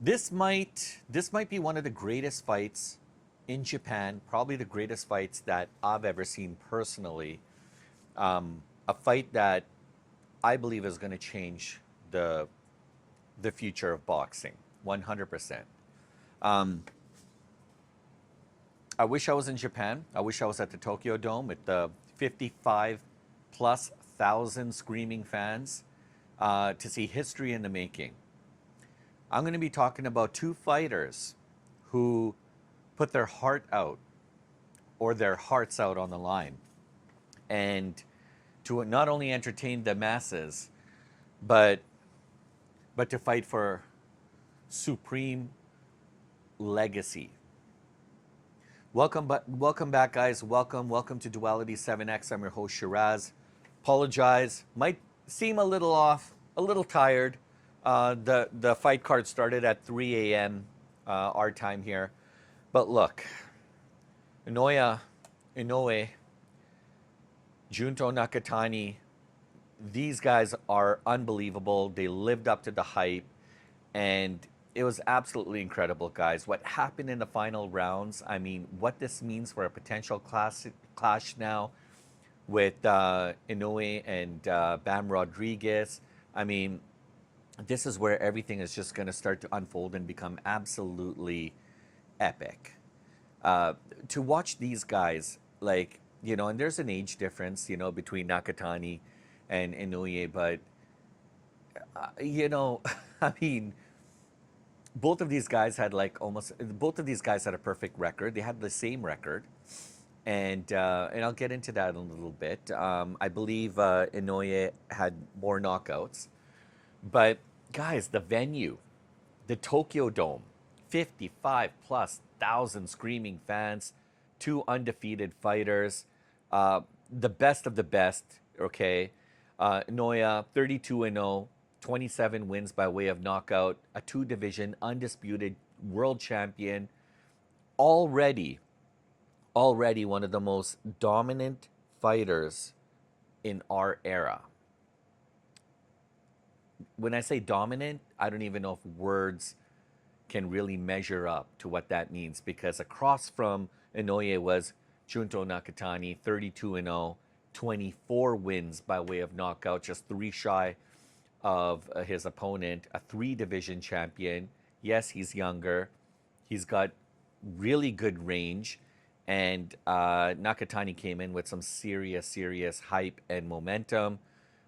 This might be one of the greatest fights in Japan, probably the greatest fights that I've ever seen personally. A fight that I believe is going to change the the future of boxing, 100%. Um, I wish I was in Japan. I wish I was at the Tokyo Dome with the 55 plus thousand screaming fans to see history in the making. I'm going to be talking about two fighters who put their heart out or their hearts out on the line and to not only entertain the masses, but but to fight for supreme legacy. Welcome back, guys. Welcome to Duality 7X. I'm your host Shiraz. Apologize, might seem a little off, a little tired. The fight card started at 3 a.m. Our time here, but look, Naoya Inoue, Junto Nakatani, these guys are unbelievable. They lived up to the hype, and it was absolutely incredible, guys. What happened in the final rounds, I mean, what this means for a potential clash now with Inoue and Bam Rodriguez. I mean, this is where everything is just going to start to unfold and become absolutely epic. To watch these guys, like, and there's an age difference, between Nakatani and Inoue, but, I mean, both of these guys had a perfect record. They had the same record, and I'll get into that in a little bit. I believe Inoue had more knockouts, but guys, the venue, the Tokyo Dome, 55 plus thousand screaming fans, two undefeated fighters, the best of the best. Okay, Noya 32-0, 27 wins by way of knockout, a two division undisputed world champion, already already one of the most dominant fighters in our era. When I say dominant, I don't even know if words can really measure up to what that means, because across from Inoue was Junto Nakatani, 32-0, 24 wins by way of knockout, just three shy of his opponent, a three division champion. Yes, he's younger. He's got really good range. And Nakatani came in with some serious hype and momentum.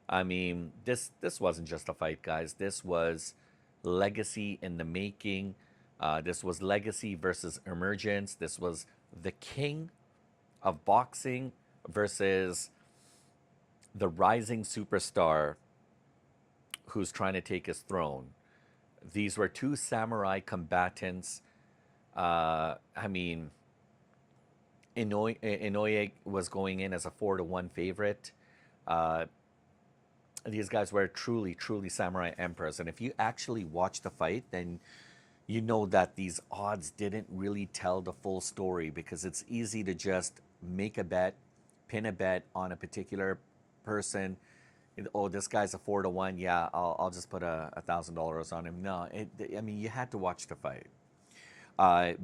I mean, this wasn't just a fight, guys. This was legacy in the making. This was legacy versus emergence. This was the king of boxing versus the rising superstar who's trying to take his throne. These were two samurai combatants. I mean, Inoue was going in as a 4-1 favorite. Uh, these guys were truly samurai emperors. And if you actually watch the fight, then you know that these odds didn't really tell the full story, because it's easy to just make a bet, pin a bet on a particular person. Oh, this guy's a 4-1. Yeah, I'll just put $1,000 on him. No, I mean, you had to watch the fight.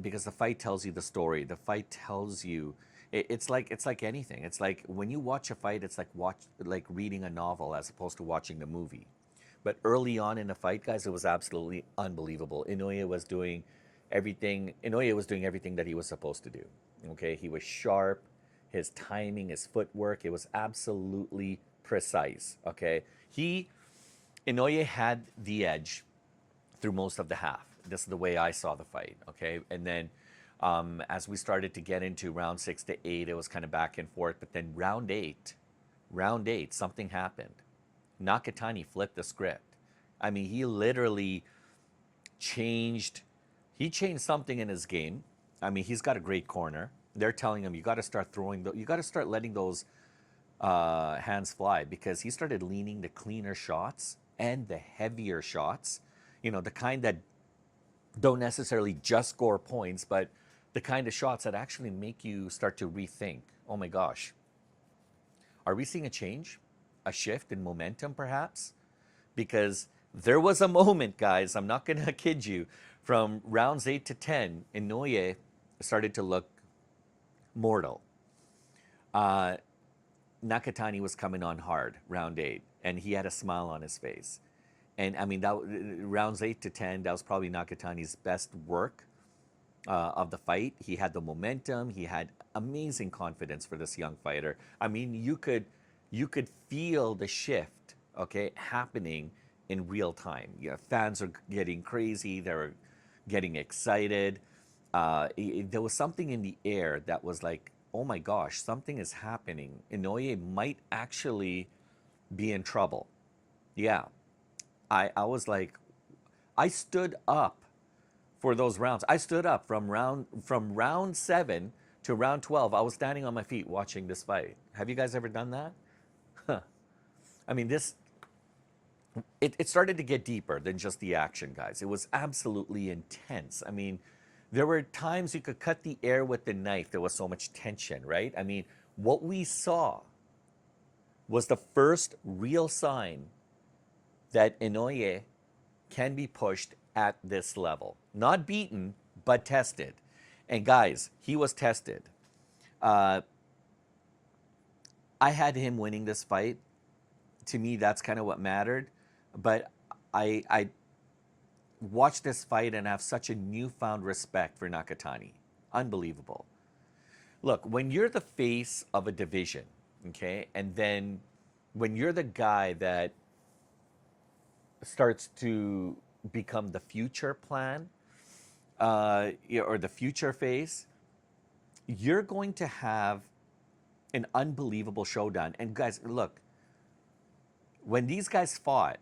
Because the fight tells you the story. The fight tells you, it's like anything. It's like when you watch a fight, it's like reading a novel as opposed to watching the movie. But early on in the fight, guys, it was absolutely unbelievable. Inoue was doing everything that he was supposed to do. Okay, he was sharp, his timing, his footwork, it was absolutely precise. Okay, Inoue had the edge through most of the half. This is the way I saw the fight. Okay, and then as we started to get into round 6 to 8, it was kind of back and forth. But then round eight, something happened. Nakatani flipped the script. I mean, he literally changed. He changed something in his game. I mean, he's got a great corner. They're telling him, you got to start you got to start letting those hands fly, because he started leaning the cleaner shots and the heavier shots. The kind that don't necessarily just score points, but the kind of shots that actually make you start to rethink, oh my gosh, are we seeing a change, a shift in momentum perhaps? Because there was a moment, guys, I'm not going to kid you, From rounds 8 to 10, Inoue started to look mortal. Uh, Nakatani was coming on hard, round 8, and he had a smile on his face. And I mean, that rounds 8 to 10, that was probably Nakatani's best work of the fight. He had the momentum. He had amazing confidence for this young fighter. I mean, you could feel the shift, okay, happening in real time. You know, fans are getting crazy. They're getting excited. There was something in the air that was like, oh my gosh, something is happening. Inoue might actually be in trouble. Yeah, I was like, I stood up for those rounds. I stood up from round 7 to round 12. I was standing on my feet watching this fight. Have you guys ever done that? Huh. I mean, it started to get deeper than just the action, guys. It was absolutely intense. I mean, there were times you could cut the air with the knife. There was so much tension, right? I mean, what we saw was the first real sign that Inoue can be pushed at this level. Not beaten, but tested. And guys, he was tested. Uh, I had him winning this fight. To me, that's kind of what mattered. But I watched this fight and have such a newfound respect for Nakatani. Unbelievable. Look, when you're the face of a division, okay, and then when you're the guy that starts to become the future plan, or the future face, you're going to have an unbelievable showdown. And guys, look, when these guys fought,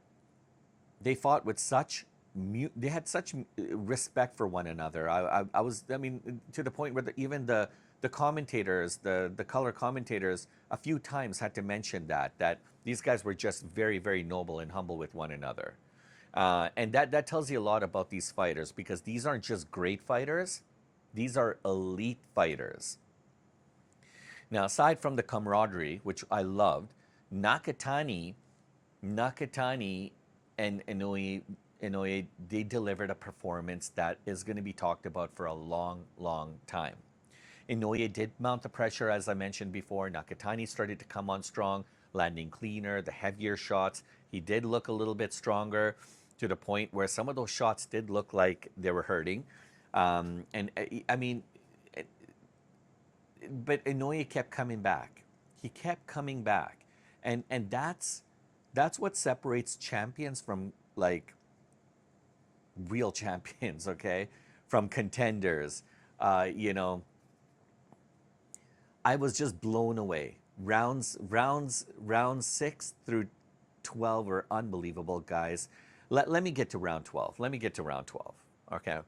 they fought with such they had such respect for one another. I mean, to the point where even the commentators, the color commentators, a few times had to mention that these guys were just very, very noble and humble with one another. And that tells you a lot about these fighters, because these aren't just great fighters, these are elite fighters. Now, aside from the camaraderie, which I loved, Nakatani and Inoue, they delivered a performance that is going to be talked about for a long, long time. Inoue did mount the pressure, as I mentioned before. Nakatani started to come on strong, landing cleaner, the heavier shots. He did look a little bit stronger, to the point where some of those shots did look like they were hurting. And I mean, but Inoue kept coming back. He kept coming back. And that's what separates champions from, like, real champions, okay? From contenders. You know, I was just blown away. Rounds 6 through 12 were unbelievable, guys. Let me get to round 12. Let me get to round 12, okay?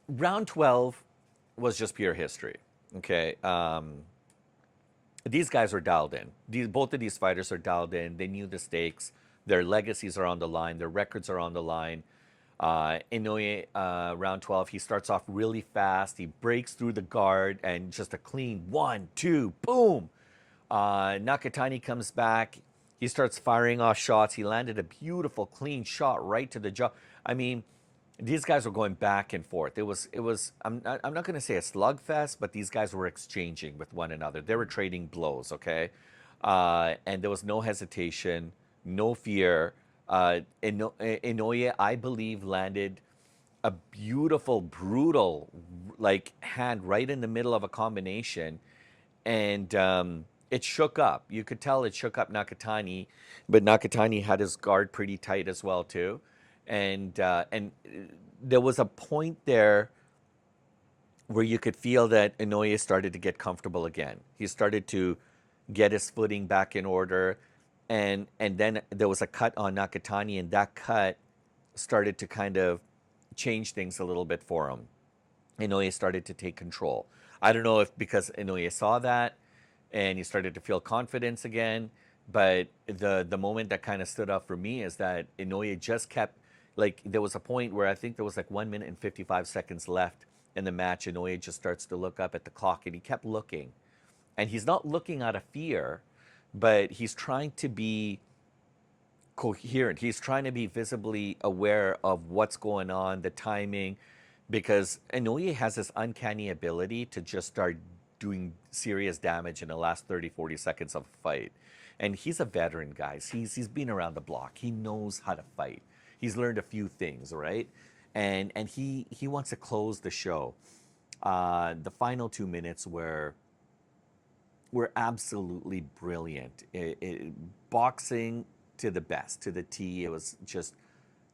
Round 12 was just pure history, okay? These guys are dialed in. Both of these fighters are dialed in. They knew the stakes. Their legacies are on the line. Their records are on the line. Inoue, round 12, he starts off really fast. He breaks through the guard and just a clean 1, 2, boom. Nakatani comes back. He starts firing off shots. He landed a beautiful, clean shot right to the jaw. I mean, these guys were going back and forth. It was. I'm not going to say a slugfest, but these guys were exchanging with one another. They were trading blows, okay? And there was no hesitation, no fear. Inoue, I believe, landed a beautiful, brutal, like, hand right in the middle of a combination, and it shook up. You could tell it shook up Nakatani, but Nakatani had his guard pretty tight as well too, and there was a point there where you could feel that Inoue started to get comfortable again. He started to get his footing back in order, and then there was a cut on Nakatani, and that cut started to kind of change things a little bit for him. Inoue started to take control. I don't know if because Inoue saw that and he started to feel confidence again, but the moment that kind of stood out for me is that Inoue just kept, like, there was a point where I think there was like 1 minute and 55 seconds left in the match. Inoue just starts to look up at the clock, and he kept looking. And he's not looking out of fear, but he's trying to be coherent. He's trying to be visibly aware of what's going on, the timing, because Inoue has this uncanny ability to just start doing serious damage in the last 30, 40 seconds of a fight. And he's a veteran, guys. He's been around the block. He knows how to fight. He's learned a few things, right? And he wants to close the show. The final 2 minutes were absolutely brilliant. Boxing to the best, to the T. It was just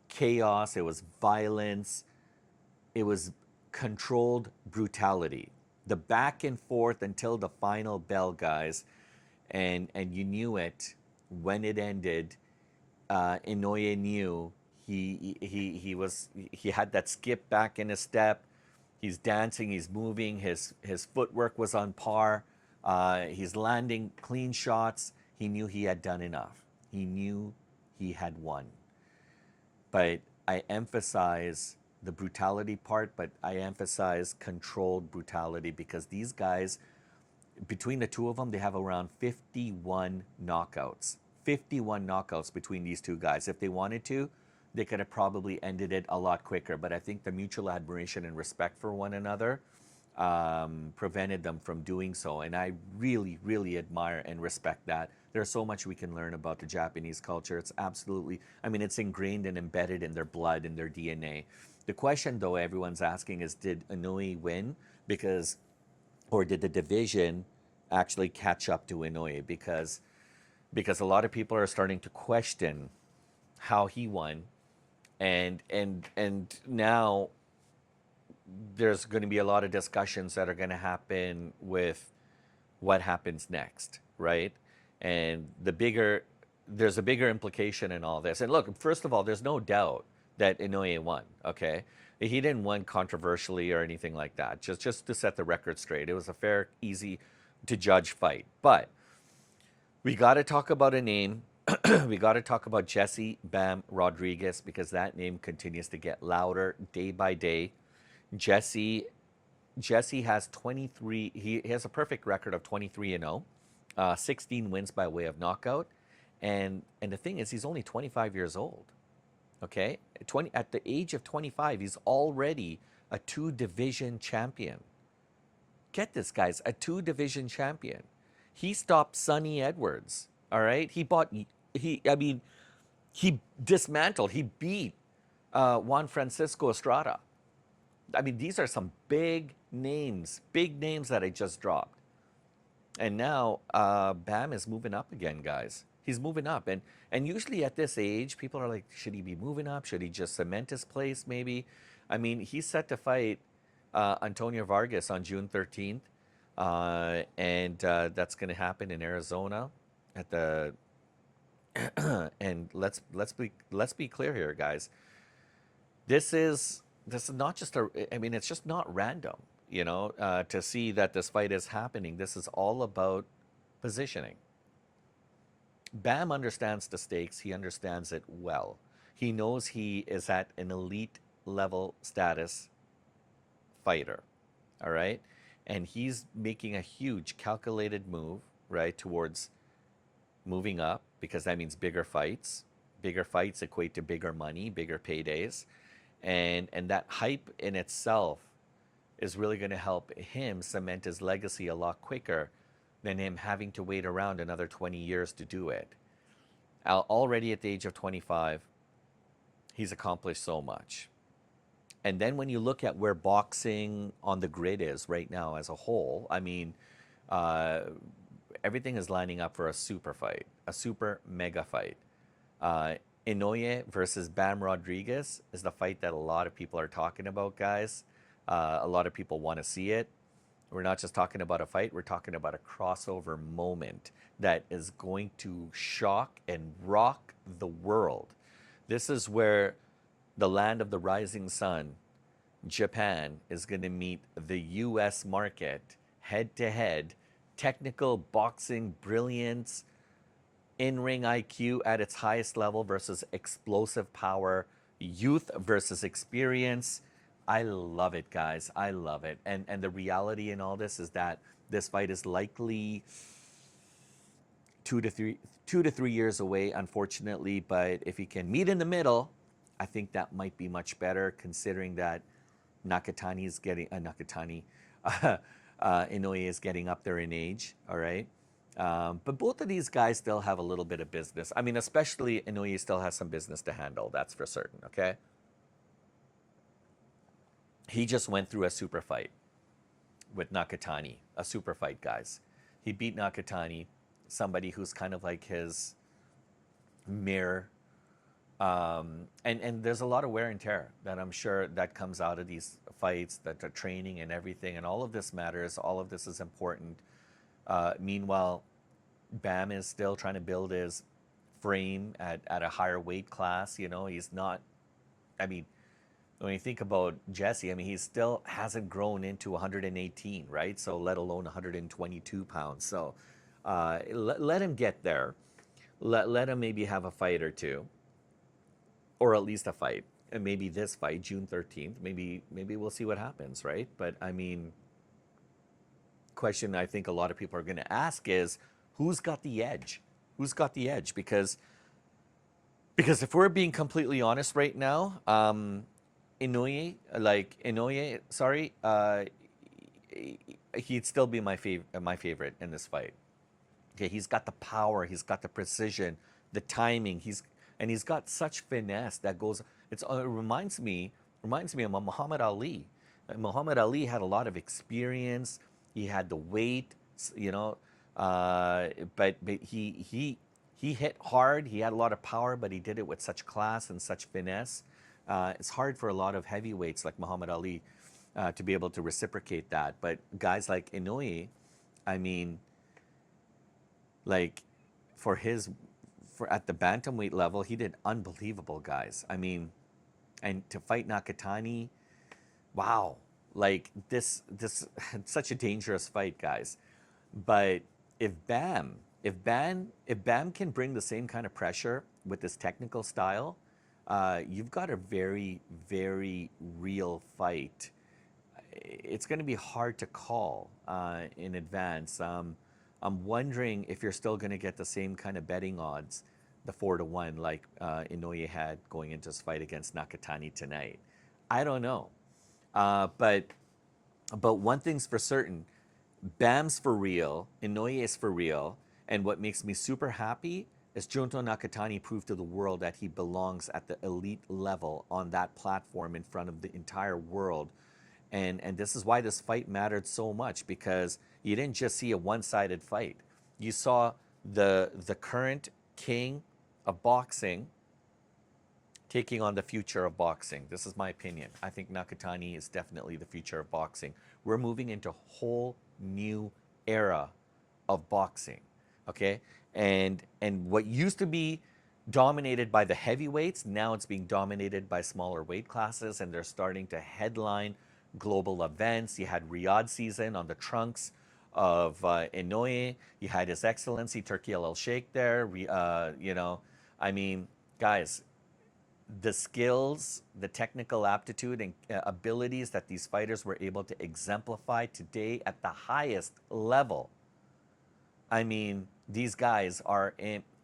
chaos. It was violence. It was controlled brutality. The back and forth until the final bell, guys, and you knew it when it ended. Inoue knew he had that skip back in his step. He's dancing, he's moving, his footwork was on par. He's landing clean shots. He knew he had done enough. He knew he had won. But I emphasize the brutality part, but I emphasize controlled brutality because these guys, between the two of them, they have around 51 knockouts. 51 knockouts between these two guys. If they wanted to, they could have probably ended it a lot quicker. But I think the mutual admiration and respect for one another prevented them from doing so. And I really, really admire and respect that. There's so much we can learn about the Japanese culture. It's absolutely, I mean, it's ingrained and embedded in their blood and their DNA. The question, though, everyone's asking is, did Inoue win? Or did the division actually catch up to Inoue? Because a lot of people are starting to question how he won, and now there's going to be a lot of discussions that are going to happen with what happens next, right? And there's a bigger implication in all this. And look, first of all, there's no doubt that Inoue won, okay? He didn't win controversially or anything like that. Just to set the record straight, it was a fair, easy to judge fight. But we got to talk about a name. We got to talk about Jesse Bam Rodriguez because that name continues to get louder day by day. Jesse has 23. He has a perfect record of 23-0, 16 wins by way of knockout, and the thing is, he's only 25 years old. Okay, at the age of 25, he's already a 2-division champion. Get this, guys, a 2-division champion. He stopped Sonny Edwards. All right, he dismantled. He beat Juan Francisco Estrada. I mean, these are some big names that I just dropped. And now Bam is moving up again, guys. He's moving up. And usually at this age, people are like, should he be moving up? Should he just cement his place maybe? I mean, he's set to fight Antonio Vargas on June 13th. And that's going to happen in Arizona at the and let's be clear here, guys. This is not just it's just not random, to see that this fight is happening. This is all about positioning. Bam understands the stakes. He understands it well. He knows he is at an elite level status fighter. All right. And he's making a huge calculated move, right, towards moving up because that means bigger fights. Bigger fights equate to bigger money, bigger paydays. And that hype in itself is really going to help him cement his legacy a lot quicker than him having to wait around another 20 years to do it. Already at the age of 25, he's accomplished so much. And then when you look at where boxing on the grid is right now as a whole, I mean, everything is lining up for a super fight, a super mega fight. Inoue versus Bam Rodriguez is the fight that a lot of people are talking about, guys. A lot of people want to see it. We're not just talking about a fight, we're talking about a crossover moment that is going to shock and rock the world. This is where the land of the rising sun, Japan, is going to meet the US market head to head. Technical boxing brilliance, in-ring IQ at its highest level versus explosive power, youth versus experience. I love it, guys. I love it. And the reality in all this is that this fight is likely 2 to 3 years away, unfortunately. But if he can meet in the middle, I think that might be much better, considering that Nakatani is getting Nakatani, Inoue is getting up there in age. All right, but both of these guys still have a little bit of business. I mean, especially Inoue still has some business to handle. That's for certain. Okay, he just went through a super fight with Nakatani, a super fight, guys. He beat Nakatani, somebody who's kind of like his mirror. And there's a lot of wear and tear that I'm sure that comes out of these fights, that the training and everything, and all of this matters. All of this is important. Meanwhile, Bam is still trying to build his frame at a higher weight class. You know, he's not. I mean, when you think about Jesse, I mean, he still hasn't grown into 118, right? So let alone 122 pounds. So let him get there. Let him maybe have a fight or two, or at least a fight. And maybe this fight, June 13th, maybe we'll see what happens, right? But I mean, question I think a lot of people are going to ask is, who's got the edge? Who's got the edge? Because if we're being completely honest right now, Inoue, sorry, he'd still be my favorite in this fight. Okay, he's got the power, he's got the precision, the timing. He's got such finesse that goes. It reminds me of Muhammad Ali. Muhammad Ali had a lot of experience. He had the weight, you know, but he hit hard. He had a lot of power, but he did it with such class and such finesse. It's hard for a lot of heavyweights like Muhammad Ali to be able to reciprocate that. But guys like Inoue, I mean, like for at the bantamweight level, he did unbelievable, guys. I mean, and to fight Nakatani, wow, like this such a dangerous fight, guys. But if Bam can bring the same kind of pressure with this technical style, you've got a very, very real fight. It's going to be hard to call in advance. I'm wondering if you're still going to get the same kind of betting odds, the 4-1, like Inoue had going into his fight against Nakatani tonight. I don't know. But one thing's for certain, Bam's for real, Inoue is for real, and what makes me super happy is Junto Nakatani proved to the world that he belongs at the elite level on that platform in front of the entire world. And this is why this fight mattered so much, because you didn't just see a one-sided fight. You saw the current king of boxing taking on the future of boxing. This is my opinion. I think Nakatani is definitely the future of boxing. We're moving into a whole new era of boxing, okay? And what used to be dominated by the heavyweights, now it's being dominated by smaller weight classes, and they're starting to headline global events. You had Riyadh season on the trunks of Inoue. You had His Excellency Turki Al Sheikh there. You know, I mean, guys, the skills, the technical aptitude and abilities that these fighters were able to exemplify today at the highest level. I mean, these guys are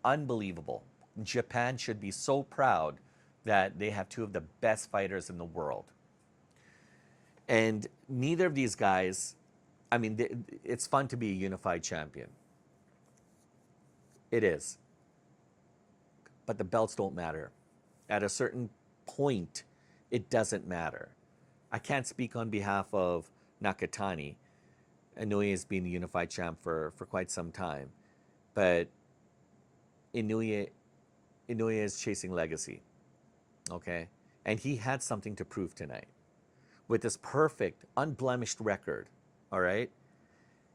unbelievable. Japan should be so proud that they have two of the best fighters in the world. And neither of these guys, I mean, it's fun to be a unified champion. It is. But the belts don't matter. At a certain point, it doesn't matter. I can't speak on behalf of Nakatani. Inoue has been a unified champ for quite some time. But Inoue is chasing legacy. Okay? And he had something to prove tonight. With this perfect, unblemished record, all right?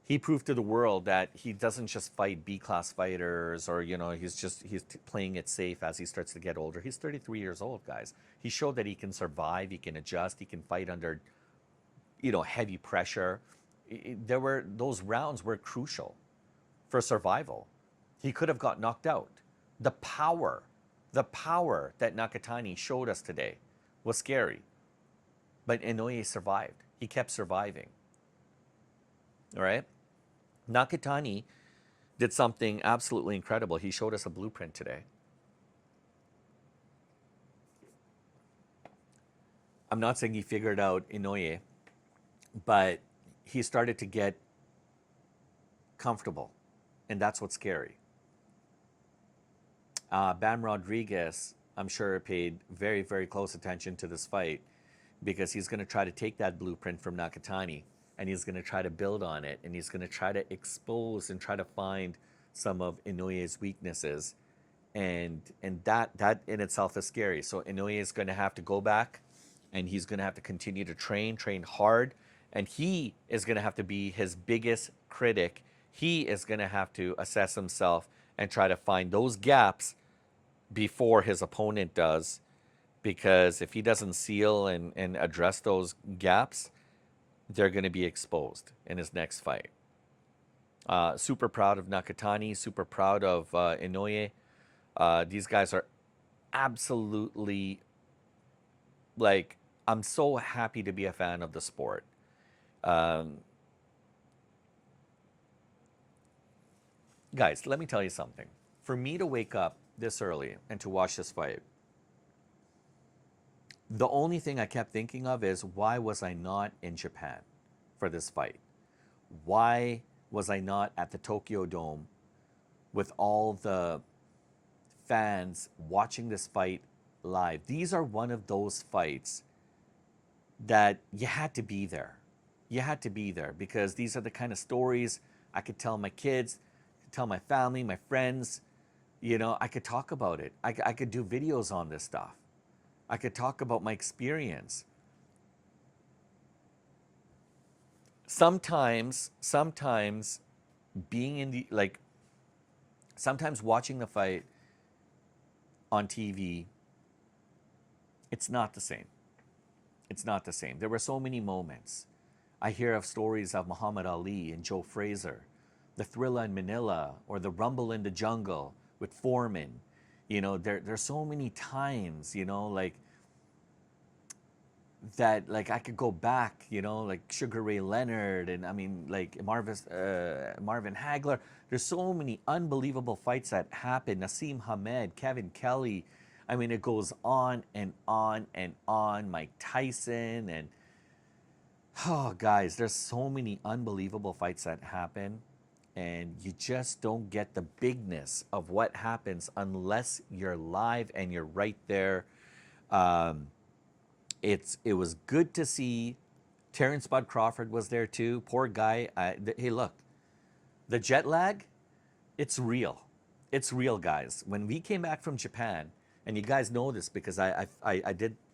He proved to the world that he doesn't just fight B-class fighters, or, you know, he's playing it safe as he starts to get older. He's 33 years old, guys. He showed that he can survive, he can adjust, he can fight under, you know, heavy pressure. Those rounds were crucial for survival. He could have got knocked out. The power that Nakatani showed us today was scary. But Inoue survived. He kept surviving. All right? Nakatani, did something absolutely incredible. He showed us a blueprint today. I'm not saying he figured out Inoue, but he started to get comfortable, and that's what's scary. Bam Rodriguez, I'm sure, paid very, very close attention to this fight because he's going to try to take that blueprint from Nakatani and he's going to try to build on it and he's going to try to expose and try to find some of Inouye's weaknesses. And that in itself is scary. So Inoue is going to have to go back and he's going to have to continue to train hard, and he is going to have to be his biggest critic. He is going to have to assess himself and try to find those gaps before his opponent does, because if he doesn't seal and address those gaps, they're going to be exposed in his next fight. Super proud of Nakatani, super proud of Inoue. These guys are absolutely, like, I'm so happy to be a fan of the sport. Um, Guys, let me tell you something. For me to wake up this early and to watch this fight, the only thing I kept thinking of is, why was I not in Japan for this fight? Why was I not at the Tokyo Dome with all the fans watching this fight live? These are one of those fights that you had to be there. You had to be there because these are the kind of stories I could tell my kids, tell my family, my friends. You know, I could talk about it. I could do videos on this stuff. I could talk about my experience. Sometimes being in the, like, sometimes watching the fight on TV, it's not the same. It's not the same. There were so many moments. I hear of stories of Muhammad Ali and Joe Frazier, the Thrilla in Manila, or the Rumble in the Jungle with Foreman. You know, there's so many times, you know, like, that, like, I could go back, you know, like Sugar Ray Leonard, and I mean, like Marvin Hagler. There's so many unbelievable fights that happened. Nassim Hamed, Kevin Kelly. I mean, it goes on and on and on. Mike Tyson, and oh, guys, there's so many unbelievable fights that happen, and you just don't get the bigness of what happens unless you're live and you're right there. Um, it was good to see. Terrence Bud Crawford was there too. Poor guy. Hey, look, the jet lag, it's real. It's real, guys. When we came back from Japan, and you guys know this because I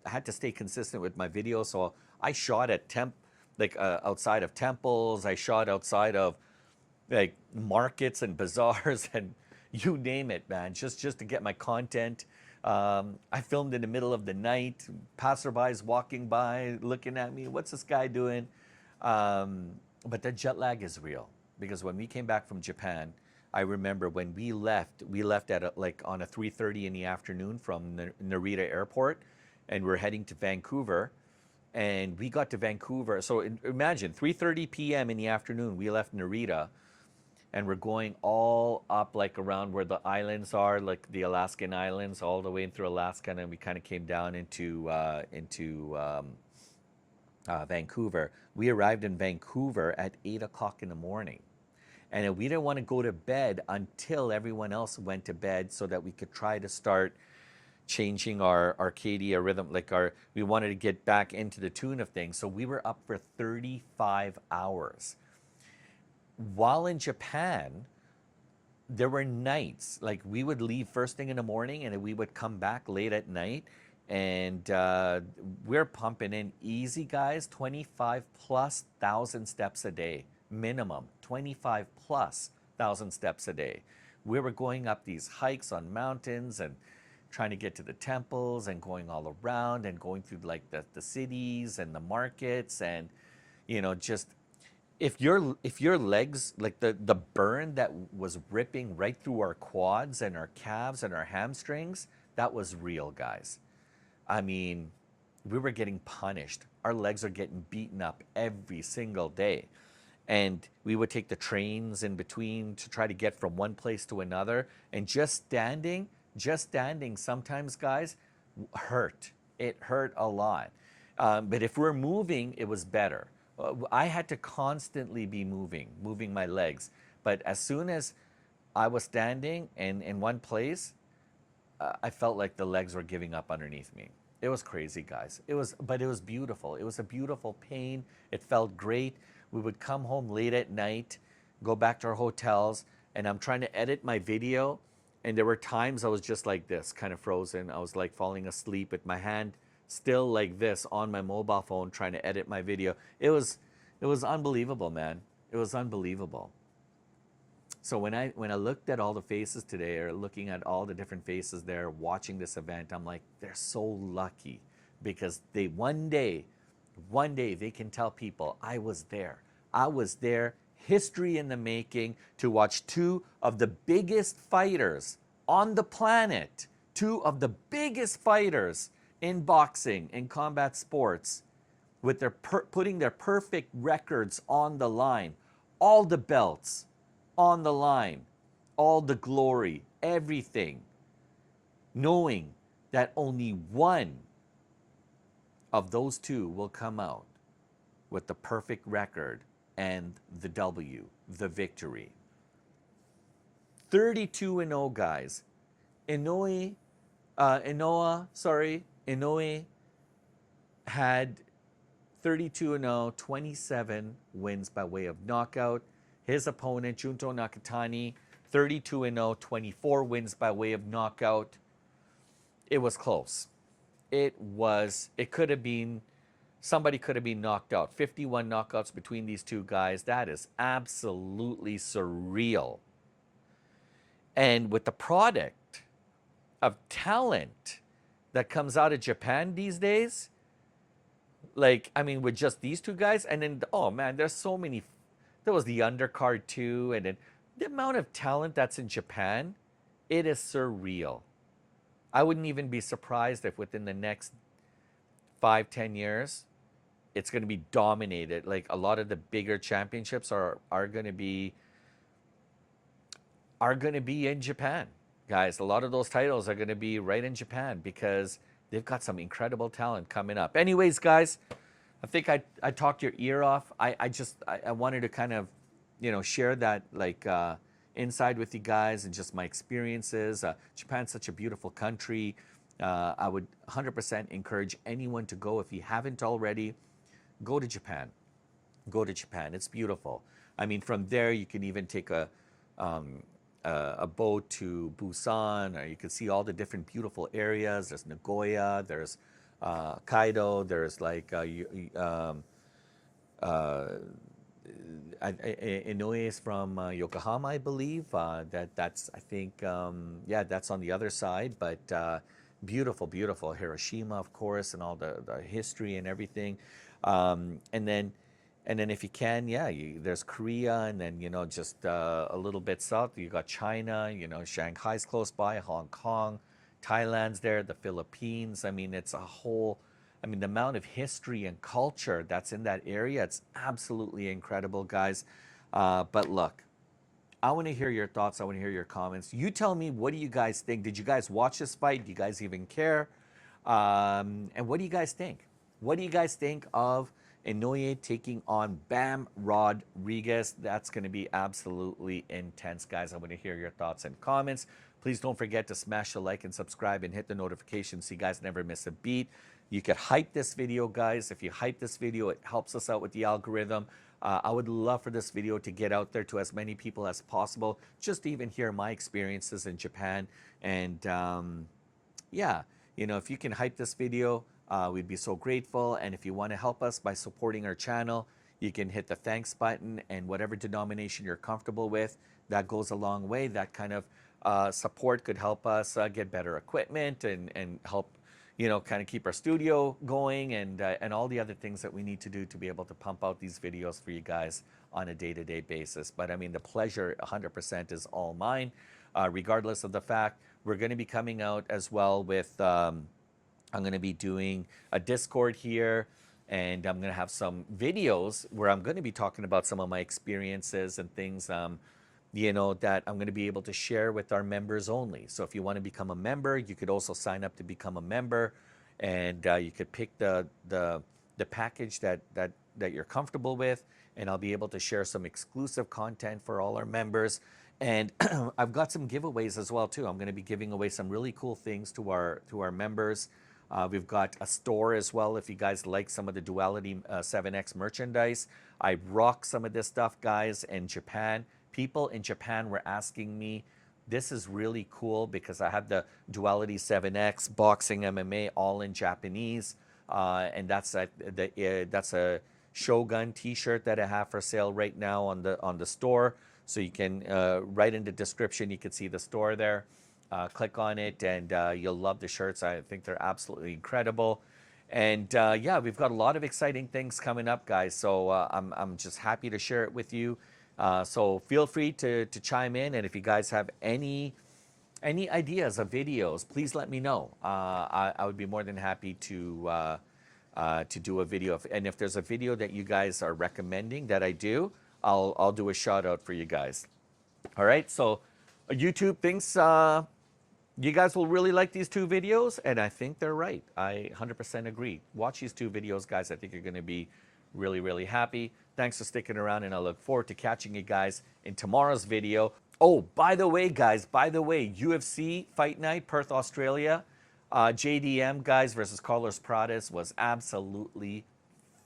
had to stay consistent with my video, so I shot at outside of temples. I shot outside of, like, markets and bazaars and you name it, man, just to get my content. I filmed in the middle of the night, passerbys walking by, looking at me. What's this guy doing? But the jet lag is real because when we came back from Japan, I remember when we left at like on a 3:30 in the afternoon from Narita Airport, and we're heading to Vancouver. And we got to Vancouver. So imagine 3:30 p.m. in the afternoon, we left Narita, and we're going all up, like, around where the islands are, like the Alaskan islands, all the way in through Alaska, and then we kind of came down into Vancouver. We arrived in Vancouver at 8 o'clock in the morning, and we didn't want to go to bed until everyone else went to bed, so that we could try to start changing our Arcadia rhythm. We wanted to get back into the tune of things, so we were up for 35 hours. While in Japan, there were nights, like, we would leave first thing in the morning and we would come back late at night, and we're pumping in easy, guys, 25 plus thousand steps a day minimum. 25 plus thousand steps a day. We were going up these hikes on mountains and trying to get to the temples and going all around and going through, like, the cities and the markets, and, you know, just, if your legs, like, the burn that was ripping right through our quads and our calves and our hamstrings, that was real, guys. I mean, we were getting punished. Our legs are getting beaten up every single day. and we would take the trains in between to try to get from one place to another. And just standing sometimes, guys, hurt. It hurt a lot. But if we're moving, it was better. I had to constantly be moving my legs. But as soon as I was standing in one place, I felt like the legs were giving up underneath me. It was crazy, guys. But it was beautiful. It was a beautiful pain. It felt great. We would come home late at night, go back to our hotels, and I'm trying to edit my video. And there were times I was just like this, kind of frozen. I was like falling asleep with my hand still like this on my mobile phone, trying to edit my video. It was unbelievable, man. It was unbelievable. So when I looked at all the faces today, or looking at all the different faces there watching this event, I'm like, they're so lucky, because they one day they can tell people, I was there. I was there, history in the making, to watch two of the biggest fighters on the planet, two of the biggest fighters in boxing, in combat sports, with their putting their perfect records on the line, all the belts on the line, all the glory, everything, knowing that only one of those two will come out with the perfect record and the W, the victory. 32-0, guys. Inoue had 32-0, 27 wins by way of knockout. His opponent, Junto Nakatani, 32-0, 24 wins by way of knockout. It was close. It could have been, somebody could have been knocked out. 51 knockouts between these two guys. That is absolutely surreal. And with the product of talent that comes out of Japan these days, like, I mean, with just these two guys, and then, oh man, there's so many. There was the undercard too, and then the amount of talent that's in Japan, it is surreal. I wouldn't even be surprised if within the next 5-10 years, it's going to be dominated. Like, a lot of the bigger championships are going to be in Japan, guys. A lot of those titles are going to be right in Japan, because they've got some incredible talent coming up. Anyways, guys, I think I talked your ear off. I wanted to kind of, share that, like, inside with you guys, and just my experiences. Japan's such a beautiful country. I would 100% encourage anyone to go. If you haven't already, go to Japan. Go to Japan. It's beautiful. I mean, from there you can even take a boat to Busan, or you can see all the different beautiful areas. There's Nagoya, there's Kaido, there's like Inoue is from Yokohama, I believe. That's I think that's on the other side, but beautiful, beautiful. Hiroshima, of course, and all the history and everything. And then if you can, there's Korea, and then just a little bit south you got China. Shanghai's close by, Hong Kong, Thailand's there, the Philippines. I mean, it's a whole. I mean, the amount of history and culture that's in that area, it's absolutely incredible, guys. But look, I want to hear your thoughts. I want to hear your comments. You tell me, what do you guys think? Did you guys watch this fight? Do you guys even care? And what do you guys think? What do you guys think of Inoue taking on Bam Rodriguez? That's going to be absolutely intense, guys. I want to hear your thoughts and comments. Please don't forget to smash the like and subscribe and hit the notification so you guys never miss a beat. You could hype this video, guys. If you hype this video, it helps us out with the algorithm. I would love for this video to get out there to as many people as possible, just to even hear my experiences in Japan. And if you can hype this video, we'd be so grateful. And if you want to help us by supporting our channel, you can hit the thanks button, and whatever denomination you're comfortable with, that goes a long way. That kind of support could help us get better equipment and help kind of keep our studio going, and all the other things that we need to do to be able to pump out these videos for you guys on a day-to-day basis. But I mean, the pleasure 100% is all mine, regardless of the fact. We're going to be coming out as well with, I'm going to be doing a Discord here, and I'm going to have some videos where I'm going to be talking about some of my experiences and things, that I'm going to be able to share with our members only. So if you want to become a member, you could also sign up to become a member, and you could pick the package that you're comfortable with, and I'll be able to share some exclusive content for all our members. And I've got some giveaways as well too. I'm going to be giving away some really cool things to our members. We've got a store as well if you guys like some of the Duality 7X merchandise. I rock some of this stuff, guys, in Japan. People in Japan were asking me, this is really cool because I have the Duality 7X, boxing, MMA, all in Japanese. And that's a Shogun t-shirt that I have for sale right now on the store. So you can, right in the description, you can see the store there. Click on it, and you'll love the shirts. I think they're absolutely incredible. And yeah, we've got a lot of exciting things coming up, guys. So I'm just happy to share it with you. So feel free to chime in, and if you guys have any ideas of videos, please let me know. I would be more than happy to do a video. And if there's a video that you guys are recommending that I do, I'll do a shout out for you guys. All right, so YouTube thinks you guys will really like these 2 videos, and I think they're right. I 100% agree. Watch these 2 videos, guys. I think you're going to be really, really happy. Thanks for sticking around, and I look forward to catching you guys in tomorrow's video. Oh, by the way, guys, UFC Fight Night, Perth, Australia. JDM, guys, versus Carlos Pradas was absolutely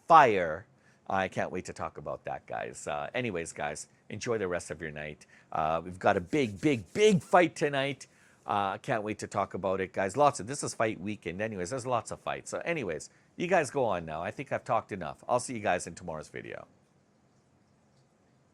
fire. I can't wait to talk about that, guys. Anyways, guys, enjoy the rest of your night. We've got a big fight tonight. Can't wait to talk about it, guys. This is fight weekend. Anyways, there's lots of fights. So anyways, you guys go on now. I think I've talked enough. I'll see you guys in tomorrow's video.